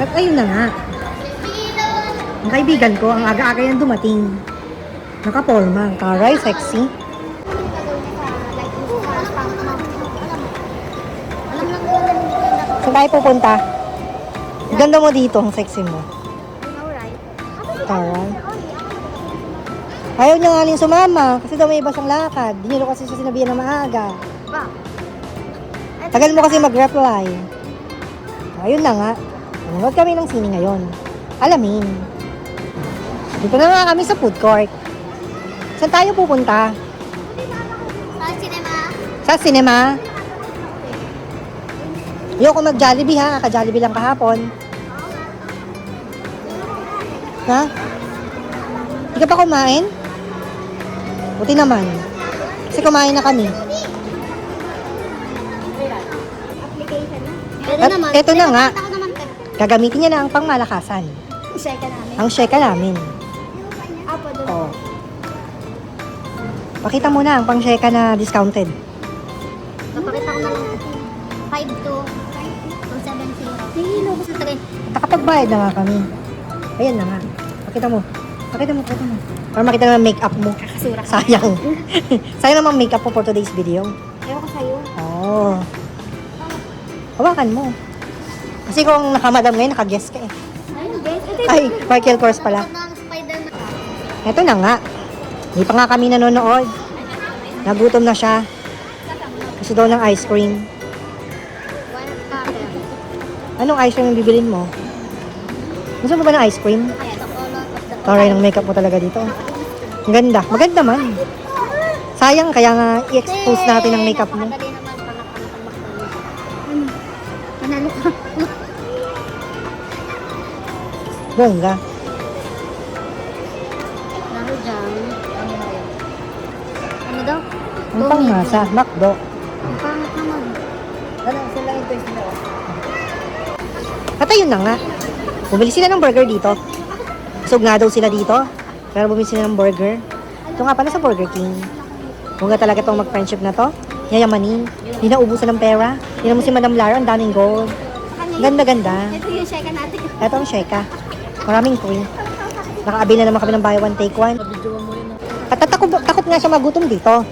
At ayun na nga. Ang kaibigan ko, ang aga-aga yan dumating. Nakaporma. Taray, sexy. Saan tayo pupunta? Ganda mo dito, ang sexy mo. Taray. Ayaw niya nga rin sumama kasi daw may iba siyang lakad. Di niyo kasi siya sinabihan na maaga. Tagal mo kasi mag-reply. Ayun na nga. Nanonood kami ng sine ngayon. Alamin. Dito na nga kami sa food court. Saan tayo pupunta? Sa cinema. Sa cinema? Ayoko mag-Jollibee ha. Ka-Jollibee lang kahapon. Ha? Hindi ka pa kumain? Buti naman. Kasi kumain na kami. Application na. At eto na nga. Gagamitin niya na ang pangmalakasan. Share ka namin. Ang sheka namin. Apo doon. Oo. Pakita mo na ang pang-sheka na discounted. Papakita ko na lang. 5 to 270. Hihilo ko sa 3. Nakapagbayad na nga kami. Ayan na nga. Pakita mo. Pakita mo. Para makita naman make-up mo. Kakasura ka. Sayang. Sayang naman make-up mo for today's video. Ewan ko sa'yo. Oo. Hawakan mo. Kasi kung nakamadam ngayon, nakaguess ka eh. Ayun, guys. Ay, Michael Kors pala. Spider-Man. Eto na nga. Hindi pa nga kami nanonood. Nagutom na siya. Gusto daw ng ice cream. One cutter. Anong ice cream yung bibilin mo? Gusto mo ba ng ice cream? Kaya the color of the Taray ng makeup mo talaga dito. Ang ganda. Maganda man. Sayang, kaya nga i-expose natin ang makeup mo. Napakadali naman. Panalo ka. Bongga. Naro dyan. Ano daw? Ang pangmasa. Macdo. Ang pangit naman. Sila ito yung sila. At ayun na nga. Bumili sila ng burger dito. Busog nga daw sila dito. Pero bumili sila ng burger. Ito nga pala sa Burger King. Kung nga talaga itong mag-friendship na to, yayamanin. Hindi na ubusan ng pera. Hindi mo si Madam Lara, ang daming gold. Ganda-ganda. Ito yung shake natin. Ito ang sheka. Maraming cream. Nakaabil na naman kami ng buy one, take one. At takot nga siya magutom dito.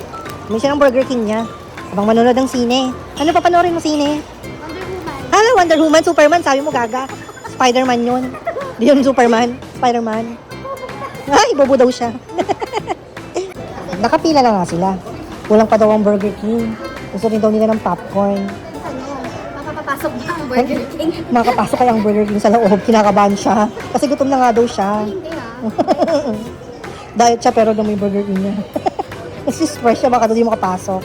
Bumili siya ng Burger King niya. Habang manonood ng sine. Ano pa panoorin mo sine? Wonder Woman. Hala, Wonder Woman, Superman, sabi mo gaga. Spider-Man yun. Di yun Superman, Spider-Man. Ay, bobo daw siya. Nakapila na nga sila. Kulang pa daw ang Burger King. Gusto rin daw nila ng popcorn. Mapapapasok niya ang Burger King. Makapasok kaya ang Burger King sa loob. Kinakabahan siya. Kasi gutom na nga daw siya. Hindi ha. Diet siya pero daw may Burger King niya. Kasi stress siya, baka daw di makapasok.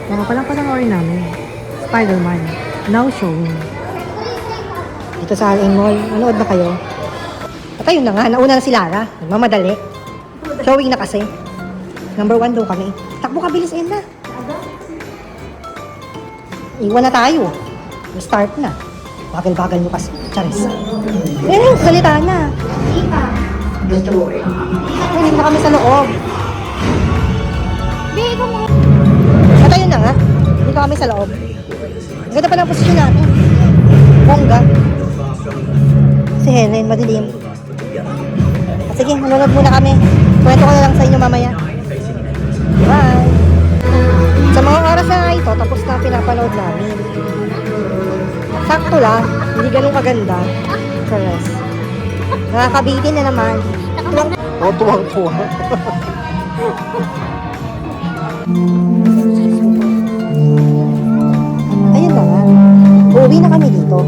Mga palang panoorin namin. Spider-Man. Now showing. Dito sa Aling Mall. Manood na kayo. At ayun na nga, nauna na si Lara. Nagmamadali. Showing na kasi. Number 1 daw kami. Takbo ka, bilis na. Iwan na tayo. Start na. Bagal-bagal nyo kasi. Charis. Salita na. Hindi na kami sa loob. Bigo mo. At ayun na nga. Hindi kami sa loob. Ang ganda pa ng posisyon natin. Bongga. Si Helen, madilim. At sige, manonood muna kami. Kwento ko na lang sa inyo mamaya. Bye! Sa mga oras na ito, tapos na pinapanood namin. Sakto lang, hindi ganun kaganda. Charas. Nakakabitin na naman. Tuwang-tuwa. Ayun na nga. Uuwi na kami dito.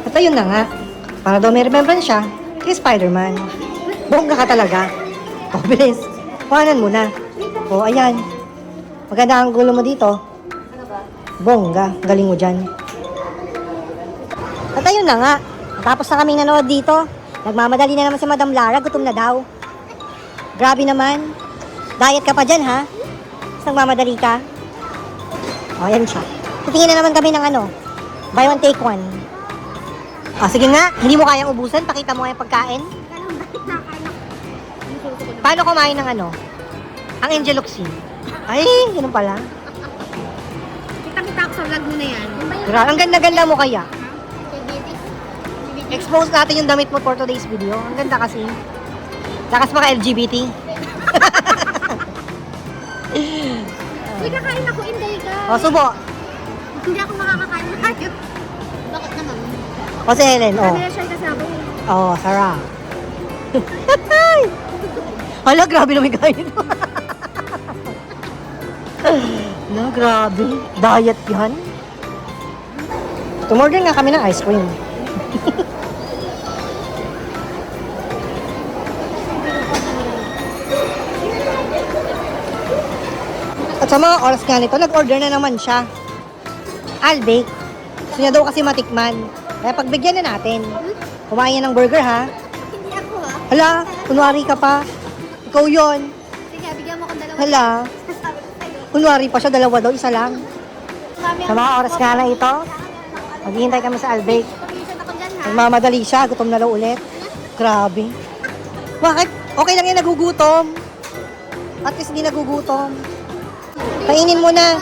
At ayun na nga. Para daw may remembrance siya kay Spider-Man. Bongga ka talaga. O, bilis. Kuhanan mo na. O, ayan. Maganda ang gulo mo dito. Bongga. Galing mo dyan. At ayun na nga. Tapos na kaming nanood dito. Nagmamadali na naman si Madam Lara. Gutom na daw. Grabe naman. Diet ka pa dyan, ha? Tapos nagmamadali ka. O, ayan siya. Titingin na naman kami ng ano. Buy one, take one. O, sige nga. Hindi mo kayang ubusan. Pakita mo nga yung pagkain. Paano kumain ng ano? Ang Angel Oxy. Ay, yun pala. Kita-kita ako sa vlog mo na yan. Grabe, ang ganda-ganda mo kaya. CBT. Expose natin yung damit mo for today's video. Ang ganda kasi. Lakas mga LGBT. Uy, kakain ako, hindi ka. O, subo. Hindi ako makakakain na kayo. Bakit naman? O, si Helen. O, Ano na siya kasama ko? Sarah. Hala, grabe naman kain. Hala, grabe. Diet yan. Tumorder nga kami ng ice cream. At sa mga oras nga nito, nag-order na naman siya. Albake. Gusto niya daw kasi matikman. Kaya pagbigyan na natin. Kumain niya ng burger, ha? Hindi ako ha. Hala, kunwari ka pa. Ikaw yon. Sige, bigyan mo akong dalawa. Hala, Sabi ko sa'yo. kunwari pa siya, dalawa daw, isa lang. Mami, Sa mga oras nga na ito, maghihintay kami sa Albake. Pag-isan ako dyan ha. Nagmamadali siya, gutom na daw ulit. Grabe. Bakit? Okay lang yan, nagugutom. At least hindi nagugutom. Kainin mo na.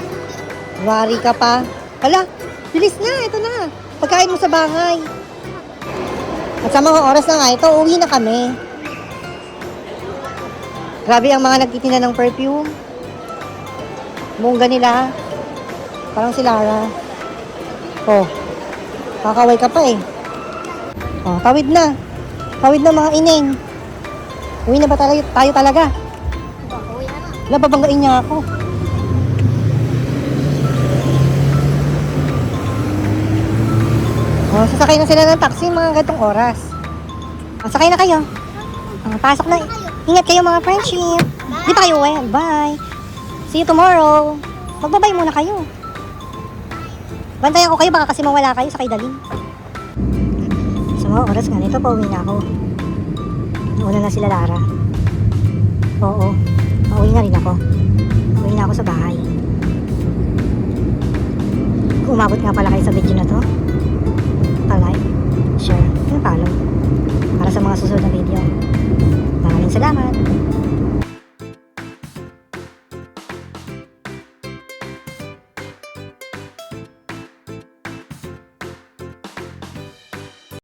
Kunwari ka pa. Hala, bilis na, ito na. Pagkain mo sa bahay. At sa mga oras na nga ito, uwi na kami. Grabe ang mga nagtitinda ng perfume. Mungga nila. Parang si Lara. Oh, kakaway ka pa eh. Oh, tawid na. Tawid na mga ineng. Uwi na ba tayo talaga? Uwi na. Nababanggain niya ako. Oh, sasakay na sila ng taxi mga gantong oras. Sakay na kayo. Pasok na. Ingat kayo mga friendship. Di pa kayo well. Bye. See you tomorrow. Magbabay muna kayo. Bantayan ko kayo baka kasi mawala kayo sa kay Daling. Sa mga oras nga nito, pauwi na ako. Una na sila Lara. Oo. Pauwi na rin ako. Pauwi na ako sa bahay. Kung umabot nga pala kayo sa video na to, pa-like, share, and follow para sa mga susunod na video. Maraming salamat!